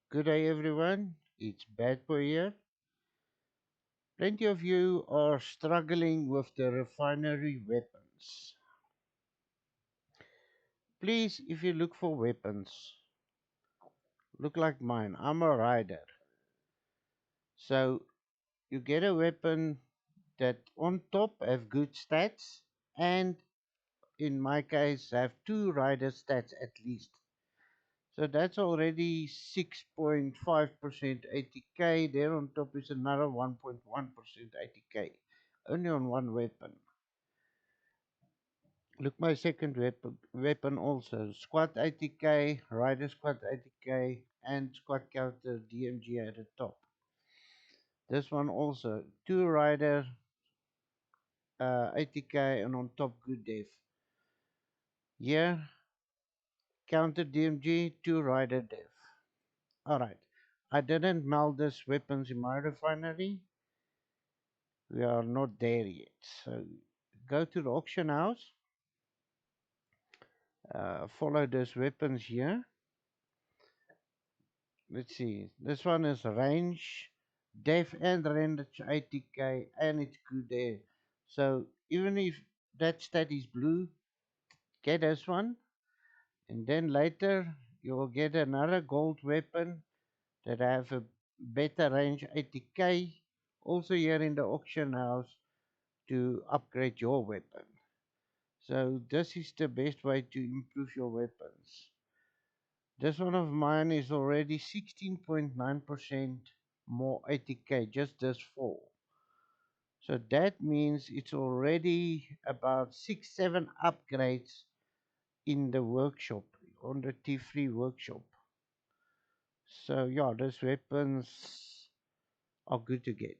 Good day, everyone. It's Bad Boy here. Plenty of you are struggling with the refinery weapons. Please, if you look for weapons, look like mine. I'm a rider. So you get a weapon that on top have good stats and in my case have two rider stats at least. So that's already 6.5% 80k. There on top is another 1.1% 80k. Only on one weapon. Look, my second weapon also. Squad 80k, Rider Squad 80k, and Squad Counter DMG at the top. This one also. Two Rider 80k and on top good def. Here, Counter DMG, two Rider def. Alright. I didn't melt these weapons in my refinery. We are not there yet. So go to the auction house. Follow those weapons here. Let's see. This one is range, def and range 80k and it's good there. So even if that stat is blue, get this one. And then later you will get another gold weapon that have a better range 80k. Also here in the auction house to upgrade your weapon. So this is the best way to improve your weapons. This one of mine is already 16.9% more 80k, just this fall. So that means it's already about 6-7 upgrades in the workshop, on the T3 workshop. So yeah, those weapons are good to get.